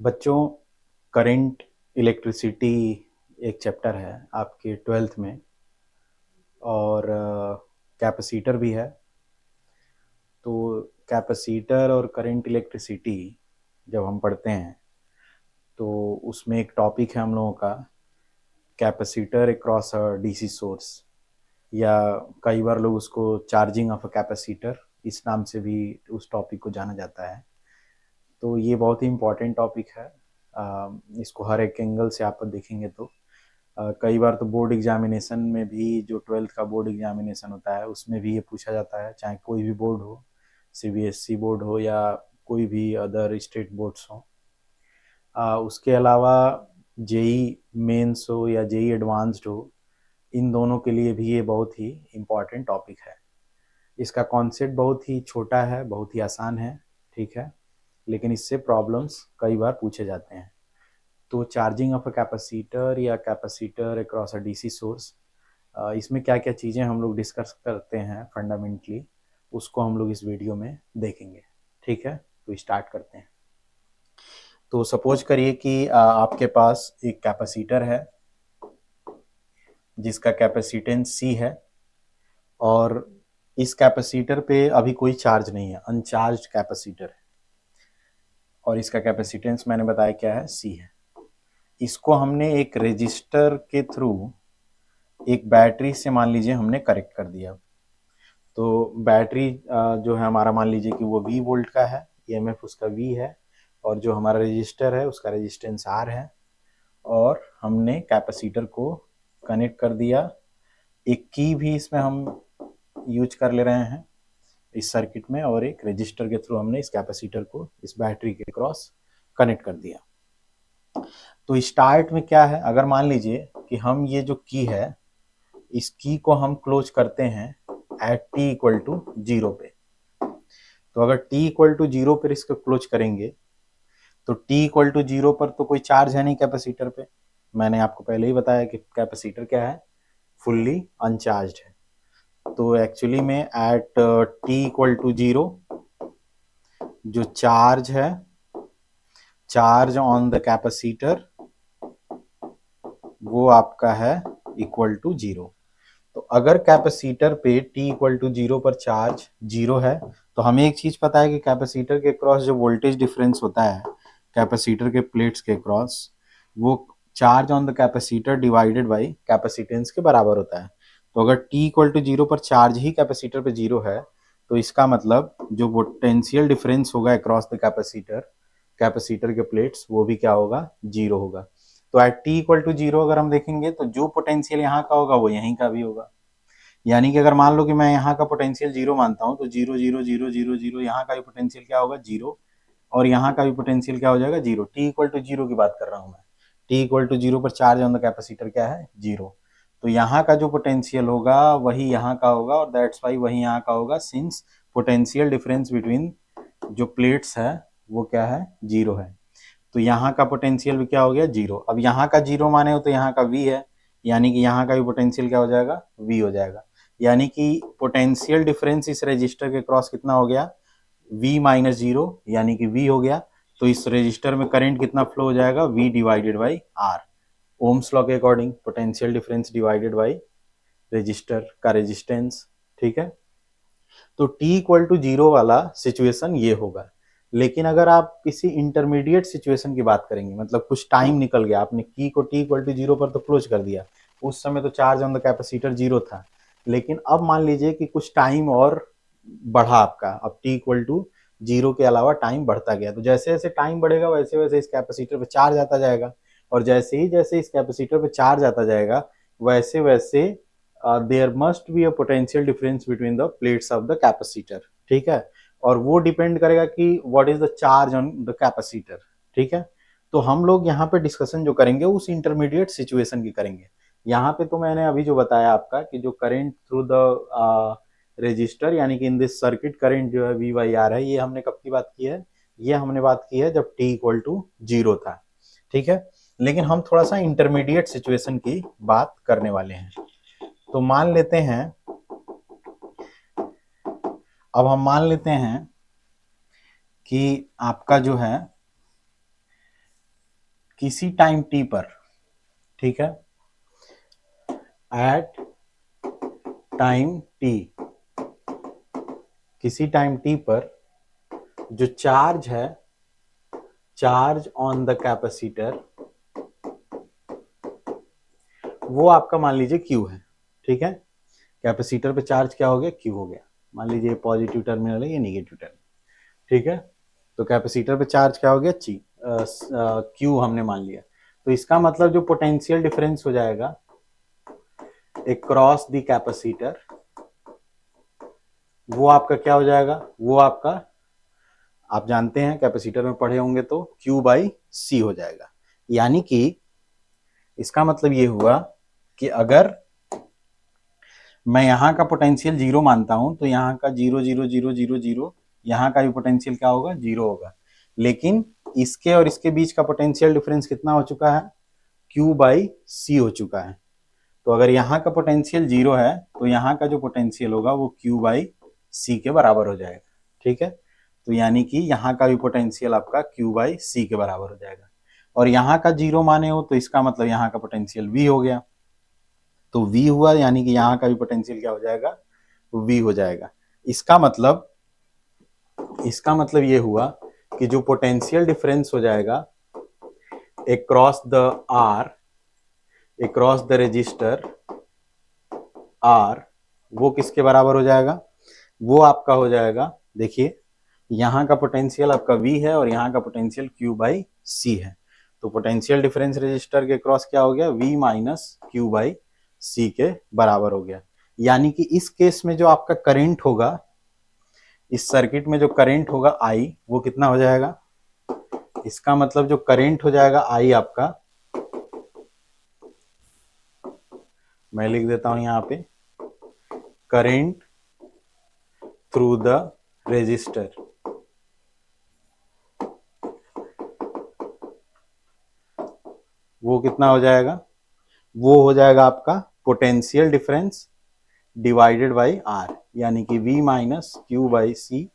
बच्चों, current electricity एक chapter है आपके 12th में और कैपेसिटर भी है। तो कैपेसिटर और करंट इलेक्ट्रिसिटी जब हम पढ़ते हैं तो उसमें एक टॉपिक है हम लोगों का capacitor across a DC source, या कई बार लोग उसको चार्जिंग ऑफ अ कैपेसिटर इस नाम से भी उस टॉपिक को जाना जाता है। तो ये बहुत ही इम्पोर्टेंट टॉपिक है। इसको हर एक एंगल से आप देखेंगे तो कई बार तो बोर्ड एग्जामिनेशन में भी, जो 12th का बोर्ड एग्जामिनेशन होता है उसमें भी ये पूछा जाता है, चाहे कोई भी बोर्ड हो, सीबीएसई बोर्ड हो या कोई भी अदर स्टेट बोर्ड्स हो। उसके अलावा जेई मेंस हो या जेई एडवांस्ड हो, इन दोनों के लिए भी ये बहुत ही इम्पॉर्टेंट टॉपिक है। इसका कॉन्सेप्ट बहुत ही छोटा है, बहुत ही आसान है, ठीक है, लेकिन इससे प्रॉब्लम्स कई बार पूछे जाते हैं। तो चार्जिंग ऑफ अ कैपेसिटर या capacitor across a DC source, इसमें क्या क्या चीज़ें हम लोग डिस्कस करते हैं फंडामेंटली, उसको हम लोग इस वीडियो में देखेंगे। ठीक है, तो स्टार्ट करते हैं। तो सपोज करिए कि आपके पास एक कैपेसिटर है जिसका कैपेसिटेंस C है और इस कैपेसिटर पे अभी कोई चार्ज नहीं है, अनचार्ज कैपेसिटर है, और इसका कैपेसिटेंस मैंने बताया क्या है, C है। इसको हमने एक रेजिस्टर के थ्रू एक बैटरी से मान लीजिए हमने कनेक्ट कर दिया। तो बैटरी जो है हमारा, मान लीजिए कि वो V वोल्ट का है, EMF उसका V है, और जो हमारा रजिस्टर है उसका रेजिस्टेंस R है, और हमने कैपेसिटर को कनेक्ट कर दिया। एक की भी इसमें हम यूज कर ले रहे हैं इस सर्किट में, और एक रजिस्टर के थ्रू हमने इस कैपेसिटर को इस बैटरी के क्रॉस कनेक्ट कर दिया। तो स्टार्ट में क्या है, अगर मान लीजिए कि हम ये जो की है इस की को हम क्लोज करते हैं एट t इक्वल टू 0 पे। तो अगर t इक्वल टू 0 पर इसको क्लोज करेंगे तो t इक्वल टू 0 पर तो कोई चार्ज है नहीं कैपेसिटर पे। मैंने आपको पहले ही बताया कि कैपेसिटर क्या है, फुल्ली अनचार्ज है। तो एक्चुअली में एट t इक्वल टू 0 जो चार्ज है, चार्ज ऑन द कैपेसिटर, वो आपका है इक्वल टू 0। तो अगर कैपेसिटर पे t इक्वल टू 0 पर चार्ज 0 है, तो हमें एक चीज पता है कि कैपेसिटर के क्रॉस जो वोल्टेज डिफरेंस होता है कैपेसिटर के प्लेट्स के क्रॉस, वो charge on the capacitor divided by capacitance के बराबर होता है। तो अगर t इक्वल टू 0 पर चार्ज ही कैपेसिटर पे 0 है, तो इसका मतलब जो पोटेंशियल डिफरेंस होगा अक्रॉस द कैपेसिटर, कैपेसिटर के प्लेट्स, वो भी क्या होगा, 0 होगा। तो एट t इक्वल टू 0 अगर हम देखेंगे तो जो पोटेंशियल यहाँ का होगा वो यहीं का भी होगा। यानी कि अगर मान लो कि मैं यहाँ का पोटेंशियल 0 मानता हूँ, तो 0 0 0 0 0 यहाँ का भी पोटेंशियल क्या होगा, 0, और यहाँ का भी पोटेंशियल क्या हो जाएगा, 0। टी इक्वल टू 0 की बात कर रहा हूँ मैं। टी इक्वल टू 0 पर चार्ज ऑन द कैपेसिटर क्या है, 0। तो यहाँ का जो पोटेंशियल होगा वही यहाँ का होगा, और दैट्स वाई वही यहाँ का होगा, सिंस पोटेंशियल डिफरेंस बिटवीन जो प्लेट्स है वो क्या है, 0 है। तो यहाँ का पोटेंशियल भी क्या हो गया, 0। अब यहाँ का 0 माने हो तो यहाँ का V है, यानी कि यहाँ का भी पोटेंशियल क्या हो जाएगा, V हो जाएगा। यानी कि पोटेंशियल डिफरेंस इस रजिस्टर के क्रॉस कितना हो गया, V माइनस 0, यानी कि V हो गया। तो इस रजिस्टर में करंट कितना फ्लो हो जाएगा, V divided by R। Ohm's law के according potential difference divided by register का रेजिस्टेंस। ठीक है, तो t इक्वल टू 0 वाला सिचुएशन ये होगा। लेकिन अगर आप किसी इंटरमीडिएट सिचुएशन की बात करेंगे, मतलब कुछ टाइम निकल गया, आपने की को t इक्वल टू 0 पर तो क्लोज कर दिया, उस समय तो चार्ज ऑन द कैपेसिटर 0 था, लेकिन अब मान लीजिए कि कुछ टाइम और बढ़ा आपका, अब t इक्वल टू 0 के अलावा टाइम बढ़ता गया। तो जैसे जैसे टाइम बढ़ेगा वैसे वैसे इस कैपेसिटर पे चार्ज आता जाएगा, और जैसे इस कैपेसिटर पे चार्ज आता जाएगा वैसे वैसे there must be a potential difference between the plates of the capacitor. ठीक है, और वो डिपेंड करेगा कि what is the charge on the capacitor. ठीक है, तो हम लोग यहाँ पे डिस्कशन जो करेंगे उस इंटरमीडिएट सिचुएशन की करेंगे। यहाँ पे तो मैंने अभी जो बताया आपका कि जो करंट थ्रू द रजिस्टर, यानी कि इन दिस सर्किट करंट जो है वी बाई आर है, ये हमने कब की बात की है, ये हमने बात की है जब टी इक्वल टू 0 था। ठीक है, लेकिन हम थोड़ा सा इंटरमीडिएट सिचुएशन की बात करने वाले हैं। तो मान लेते हैं, अब हम मान लेते हैं कि आपका जो है किसी टाइम टी पर, ठीक है, एट टाइम टी, किसी टाइम टी पर जो चार्ज है, चार्ज ऑन द कैपेसिटर, वो आपका मान लीजिए क्यू है, ठीक है। कैपेसिटर पे चार्ज क्या हो गया, क्यू हो गया। मान लीजिए पॉजिटिव टर्मिनल है, ये नेगेटिव टर्मिनल, ठीक है। तो कैपेसिटर पे चार्ज क्या हो गया, क्यू हमने मान लिया। तो इसका मतलब जो पोटेंशियल डिफरेंस हो जाएगा अक्रॉस द कैपेसिटर, वो आपका क्या हो जाएगा, वो आपका, आप जानते हैं कैपेसिटर में पढ़े होंगे तो Q बाई सी हो जाएगा। यानी कि इसका मतलब ये हुआ कि अगर मैं यहां का पोटेंशियल जीरो मानता हूं तो यहां का 0 0 0 0 0, यहां का भी पोटेंशियल क्या होगा, जीरो होगा। लेकिन इसके और इसके बीच का पोटेंशियल डिफरेंस कितना हो चुका है, Q बाई सी हो चुका है। तो अगर यहाँ का पोटेंशियल जीरो है तो यहाँ का जो पोटेंशियल होगा वो Q बाई सी के बराबर हो जाएगा, ठीक है। तो यानी कि यहाँ का भी पोटेंशियल आपका Q बाई सी के बराबर हो जाएगा। और यहाँ का जीरो माने हो तो इसका मतलब यहाँ का पोटेंशियल V हो गया। तो V हुआ, यानी कि यहाँ का भी पोटेंशियल क्या हो जाएगा, V हो जाएगा। इसका मतलब ये हुआ कि जो पोटेंशियल डिफरेंस हो जाएगा across the R, across the resistor R, वो किसके बराबर हो जाएगा, वो आपका हो जाएगा, देखिए यहाँ का पोटेंशियल आपका V है और यहाँ का पोटेंशियल Q बाई सी है। तो पोटेंशियल डिफरेंस रेजिस्टर के क्रॉस क्या हो गया, V माइनस क्यू बाई सी के बराबर हो गया। यानी कि इस केस में जो आपका करंट होगा, इस सर्किट में जो करंट होगा I, वो कितना हो जाएगा, इसका मतलब जो करंट हो जाएगा I आपका, मैं लिख देता हूं यहां पे, करंट थ्रू द रेजिस्टर, वो कितना हो जाएगा, वो हो जाएगा आपका potential difference divided by R, यानी कि V minus Q by C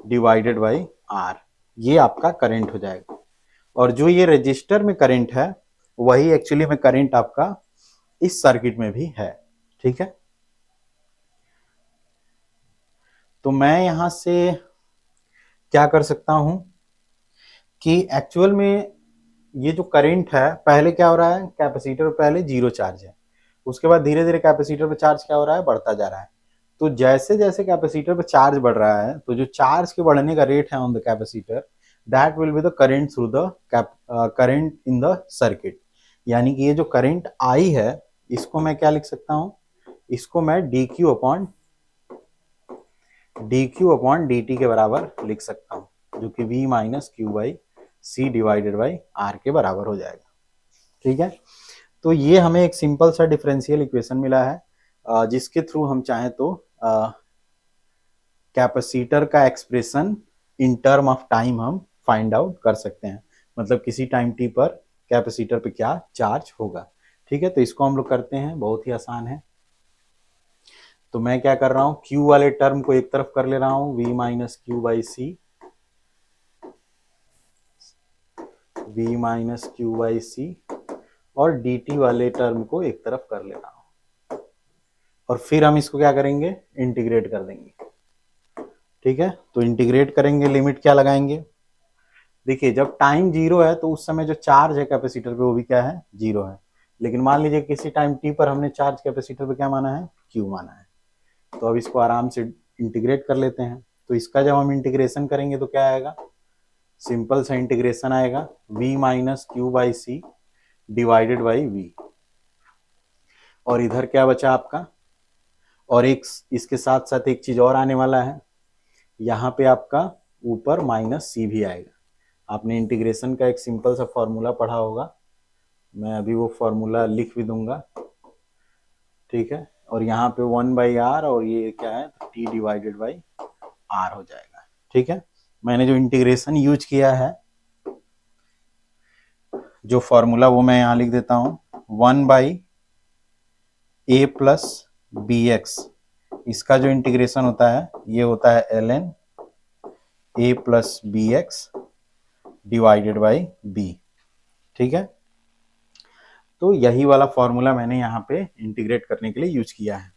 divided by R, ये आपका करंट हो जाएगा। और जो ये रजिस्टर में करंट है वही एक्चुअली में करंट आपका इस सर्किट में भी है, ठीक है। तो मैं यहां से क्या कर सकता हूं कि एक्चुअल में ये जो करंट है, पहले क्या हो रहा है, कैपेसिटर पहले जीरो चार्ज है, उसके बाद धीरे धीरे कैपेसिटर पे चार्ज क्या हो रहा है, बढ़ता जा रहा है। तो जैसे जैसे कैपेसिटर पे चार्ज बढ़ रहा है तो जो चार्ज के बढ़ने का रेट है on the capacitor, that will be the current through the current in the circuit. यानी कि ये जो करंट आई है, इसको मैं क्या लिख सकता हूं, इसको मैं dq अपॉन dt के बराबर लिख सकता हूं, जो कि V minus Q by C divided by R के बराबर हो जाएगा, ठीक है। तो ये हमें एक सिंपल सा डिफरेंशियल इक्वेशन मिला है, जिसके थ्रू हम चाहें तो कैपेसिटर का expression in term of time हम फाइंड आउट कर सकते हैं, मतलब किसी टाइम टी पर कैपेसिटर पे क्या चार्ज होगा, ठीक है। तो इसको हम लोग करते हैं, बहुत ही आसान है। तो मैं क्या कर रहा हूं, Q वाले टर्म को एक तरफ कर ले रहा हूं, V minus Q by C, V minus Q by C, और dt वाले टर्म को एक तरफ कर ले रहा हूं, और फिर हम इसको क्या करेंगे, इंटीग्रेट कर देंगे, ठीक है। तो इंटीग्रेट करेंगे, लिमिट क्या लगाएंगे, देखिए जब टाइम जीरो है तो उस समय जो चार्ज है कैपेसिटर पे वो भी क्या है, जीरो है। लेकिन मान लीजिए किसी टाइम टी पर हमने चार्ज कैपेसिटर पे क्या माना है, क्यू माना है। तो अब इसको आराम से इंटीग्रेट कर लेते हैं। तो इसका जब हम इंटीग्रेशन करेंगे तो क्या आएगा, सिंपल सा इंटीग्रेशन आएगा, V minus Q by C divided by V, और इधर क्या बचा आपका, और एक इसके साथ साथ एक चीज और आने वाला है, यहाँ पे आपका ऊपर माइनस सी भी आएगा। आपने इंटीग्रेशन का एक सिंपल सा फॉर्मूला पढ़ा होगा, मैं अभी वो फॉर्मूला लिख भी दूंगा, ठीक है। और यहाँ पे 1/r और ये क्या है, तो t डिवाइडेड बाई r हो जाएगा, ठीक है। मैंने जो इंटीग्रेशन यूज किया है, जो फॉर्मूला, वो मैं यहाँ लिख देता हूँ, 1/a प्लस बी एक्स, इसका जो इंटीग्रेशन होता है ये होता है ln a plus B X divided by b। ठीक है, तो यही वाला फॉर्मूला मैंने यहाँ पे इंटीग्रेट करने के लिए यूज किया है।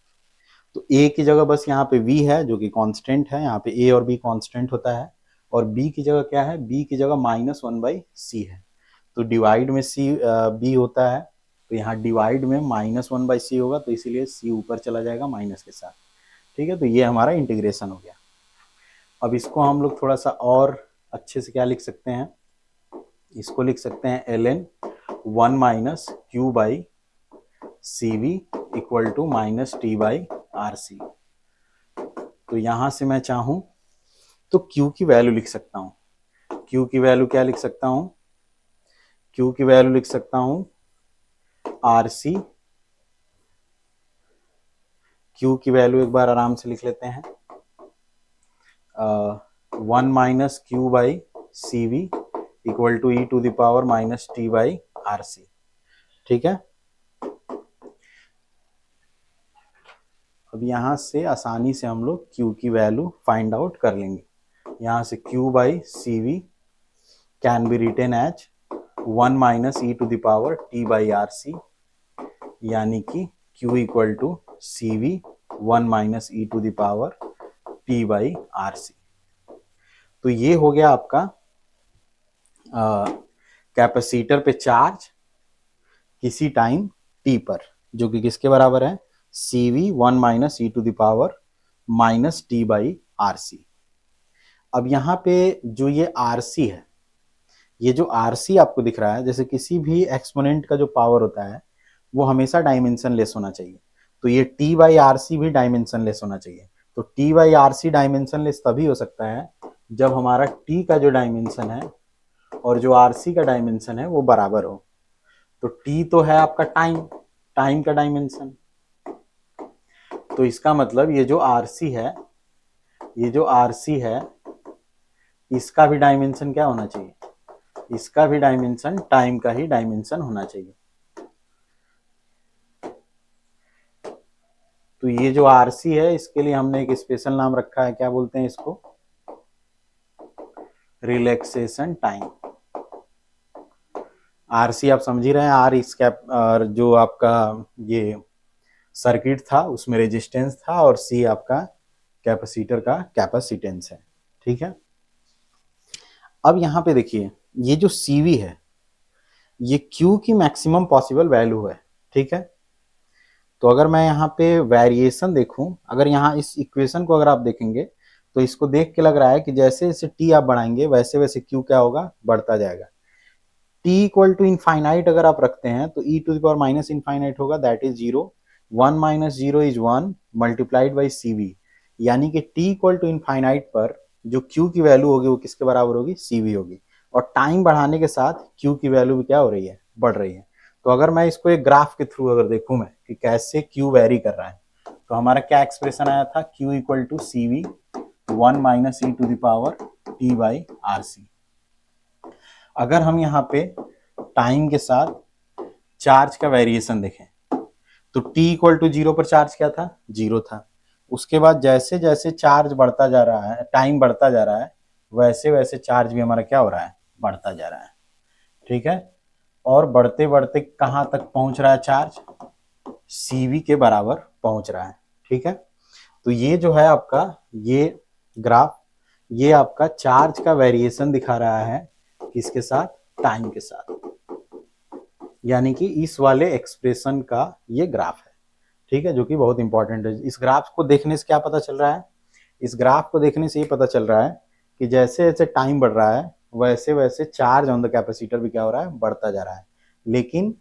तो a की जगह बस यहाँ पे v है जो कि कांस्टेंट है, यहाँ पे a और b कांस्टेंट होता है, और b की जगह क्या है, b की जगह -1/c है। तो डिवाइड में c b होता है, तो यहाँ डिवाइड में -1/c होगा, तो इसीलिए c ऊपर चला जाएगा माइनस के साथ। ठीक है, तो ये हमारा इंटीग्रेशन हो गया। अब इसको हम लोग थोड़ा सा और अच्छे से क्या लिख सकते हैं, इसको लिख सकते हैं ln 1 - q/cv equal to -t/rc। तो यहां से मैं चाहूं तो q की वैल्यू लिख सकता हूं। q की वैल्यू क्या लिख सकता हूं, q की वैल्यू लिख सकता हूं rc। q की वैल्यू एक बार आराम से लिख लेते हैं, 1 - q/cv equal to e⁻ -t/rc। ठीक है, अब यहां से आसानी से हम लोग q की वैल्यू फाइंड आउट कर लेंगे। यहां से q/cv can be written as 1 - e⁻t/rc, यानी कि q equal to cv 1 - e⁻t/rc। तो ये हो गया आपका कैपेसिटर पे चार्ज किसी टाइम t पर, जो कि किसके बराबर है, cv 1 - e⁻t/rc। अब यहाँ पे जो ये rc है, ये जो rc आपको दिख रहा है, जैसे किसी भी एक्सपोनेंट का जो पावर होता है वो हमेशा डायमेंशन लेस होना चाहिए, तो ये t/rc भी डायमेंशन लेस होना चाहिए। तो t/rc डायमेंशन लेस तभी हो सकता है जब हमारा t का जो डायमेंशन है और जो rc का डायमेंशन है वो बराबर हो। तो t तो है आपका टाइम, टाइम का डायमेंशन, तो इसका मतलब ये जो rc है, ये जो rc है, इसका भी डायमेंशन क्या होना चाहिए, इसका भी डायमेंशन टाइम का ही डायमेंशन होना चाहिए। तो ये जो आरसी है, इसके लिए हमने एक स्पेशल नाम रखा है, क्या बोलते हैं इसको, रिलैक्सेशन टाइम। आरसी आप समझ ही रहे हैं, आर इस कैप जो आपका ये सर्किट था उसमें रेजिस्टेंस था, और सी आपका कैपेसिटर का कैपेसिटेंस है। ठीक है, अब यहां पे देखिए ये जो सीवी है ये क्यू की मैक्सिमम पॉसिबल वैल्यू है। ठीक है, तो अगर मैं यहाँ पे वेरिएशन देखूं, अगर यहाँ इस इक्वेशन को अगर आप देखेंगे तो इसको देख के लग रहा है कि जैसे जैसे टी आप बढ़ाएंगे वैसे वैसे क्यू क्या होगा, बढ़ता जाएगा। टी इक्वल टू इनफाइनाइट अगर आप रखते हैं तो e⁻ इनफाइनाइट होगा, that is 0। 1 - 0 is 1 multiplied by CV, यानी कि t इक्वल टू इनफाइनाइट पर जो q की वैल्यू होगी वो किसके बराबर होगी, CV होगी। और टाइम बढ़ाने के साथ q की वैल्यू भी क्या हो रही है, बढ़ रही है। तो अगर मैं इसको एक ग्राफ के थ्रू अगर देखूं मैं कि कैसे q वेरी कर रहा है, तो हमारा क्या एक्सप्रेशन आया था, q equal to CV 1 - e⁻t/rc। अगर हम यहाँ पे टाइम के साथ चार्ज का वेरिएशन देखें तो t इक्वल टू 0 पर चार्ज क्या था, 0 था। उसके बाद जैसे जैसे चार्ज बढ़ता जा रहा है, टाइम बढ़ता जा रहा है, वैसे वैसे चार्ज भी हमारा क्या हो रहा है, बढ़ता जा रहा है। ठीक है, और बढ़ते बढ़ते कहाँ तक पहुंच रहा है चार्ज, CV के बराबर पहुंच रहा है। ठीक है, तो ये जो है आपका ये ग्राफ, ये आपका चार्ज का वेरिएशन दिखा रहा है किसके साथ, टाइम के साथ, यानी कि इस वाले एक्सप्रेशन का ये ग्राफ है। ठीक है, जो कि बहुत इंपॉर्टेंट है। इस ग्राफ को देखने से क्या पता चल रहा है, इस ग्राफ को देखने से ये पता चल रहा है कि जैसे जैसे टाइम बढ़ रहा है वैसे वैसे चार्ज ऑन द कैपेसिटर भी क्या हो रहा है, बढ़ता जा रहा है। लेकिन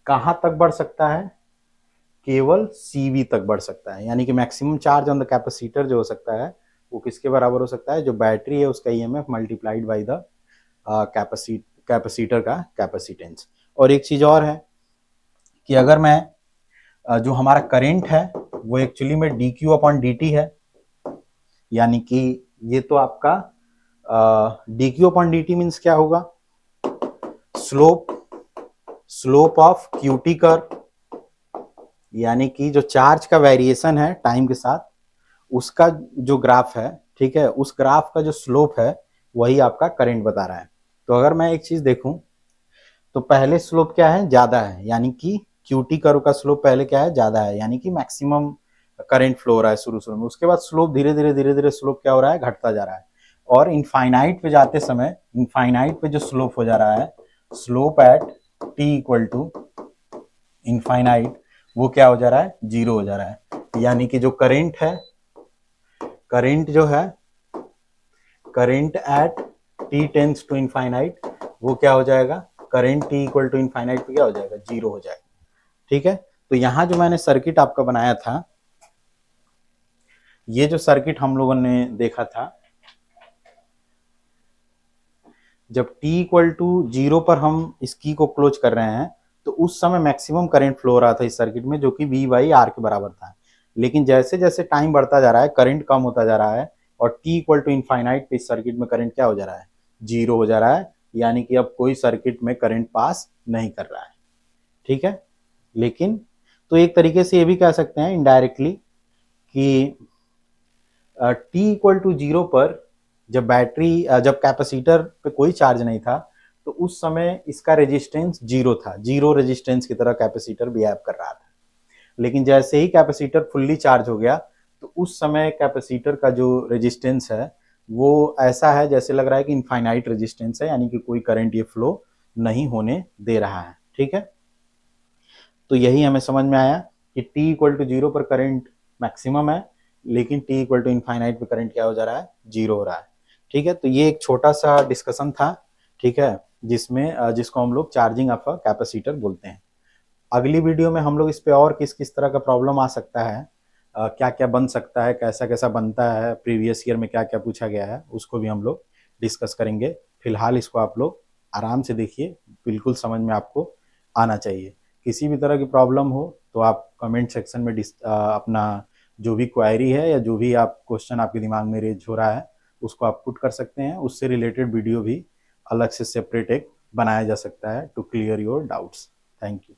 कहां तक बढ़ सकता है, केवल CV तक बढ़ सकता है, यानी कि maximum charge on the capacitor जो हो सकता है वो किसके बराबर हो सकता है, जो बैटरी है उसका EMF multiplied by the capacitor का कैपेसिटेंस। और एक चीज और है कि अगर मैं जो हमारा करंट है वो एक्चुअली में dq/dt है, यानी कि ये तो आपका dq/dt मीन्स क्या होगा, slope, slope of QT curve, यानी कि जो चार्ज का वेरिएशन है टाइम के साथ उसका जो ग्राफ है, ठीक है, उस ग्राफ का जो स्लोप है वही आपका करंट बता रहा है। तो अगर मैं एक चीज देखूं तो पहले स्लोप क्या है, ज्यादा है, यानी कि क्यूटी कर्व का स्लोप पहले क्या है, ज्यादा है, यानी कि मैक्सिमम करंट फ्लो हो रहा है शुरू में। उसके बाद स्लोप धीरे धीरे स्लोप क्या हो रहा है, घटता जा रहा है। और इनफाइनाइट पे जाते समय, इनफाइनाइट पे जो स्लोप हो जा रहा है, slope at T equal to infinite, वो क्या हो जा रहा है, जीरो हो जा रहा है। यानी कि जो करंट है, करंट जो है, current at T tends to infinite, वो क्या हो जाएगा, current T equal to infinite पे क्या हो जाएगा, जीरो हो जाएगा। ठीक है। तो यहां जो मैंने सर्किट आपका बनाया था, ये जो सर्किट हम लोगों ने देखा था, जब t इक्वल टू जीरो पर हम इस की को क्लोज कर रहे हैं, तो उस समय मैक्सिमम करंट फ्लो हो रहा था इस सर्किट में, जो कि v बाई आर के बराबर था। लेकिन जैसे जैसे टाइम बढ़ता जा रहा है, करंट कम होता जा रहा है, और t इक्वल टू इनफाइनाइट पे इस सर्किट में करंट क्या हो जा रहा है, जीरो हो जा रहा है। यानी कि अब कोई सर्किट में करंट पास नहीं कर रहा है। ठीक है। लेकिन तो एक तरीके से ये भी कह सकते हैं इनडायरेक्टली कि टी इक्वल टू जीरो पर जब बैटरी जब कैपेसिटर पे कोई चार्ज नहीं था, तो उस समय इसका रेजिस्टेंस जीरो था, जीरो रेजिस्टेंस की तरह कैपेसिटर बिहेव कर रहा था। लेकिन जैसे ही कैपेसिटर फुल्ली चार्ज हो गया, तो उस समय कैपेसिटर का जो रेजिस्टेंस है, वो ऐसा है जैसे लग रहा है कि इनफाइनाइट रेजिस्टेंस है, यानी कि कोई करंट ये फ्लो नहीं होने दे रहा है। ठीक है। तो यही हमें समझ में आया कि t इक्वल टू जीरो पर करंट मैक्सिमम है, लेकिन t इक्वल टू इनफाइनाइट पे करंट क्या हो जा रहा है, जीरो हो रहा है। ठीक है। तो ये एक छोटा सा डिस्कशन था। ठीक है। जिसमें जिसको हम लोग चार्जिंग ऑफ अ कैपेसिटर बोलते हैं। अगली वीडियो में हम लोग इस पे और किस किस तरह का प्रॉब्लम आ सकता है, क्या क्या बन सकता है, कैसा कैसा बनता है, प्रीवियस ईयर में क्या क्या पूछा गया है, उसको भी हम लोग डिस्कस करेंगे। फिलहाल इसको आप लोग आराम से देखिए, बिल्कुल समझ में आपको आना चाहिए। किसी भी तरह की प्रॉब्लम हो तो आप कमेंट सेक्शन में अपना जो भी क्वायरी है या जो भी आप क्वेश्चन आपके दिमाग में रेज हो रहा है, उसको आप पुट कर सकते हैं। उससे रिलेटेड वीडियो भी अलग से सेपरेट एक बनाया जा सकता है to clear your doubts. Thank you.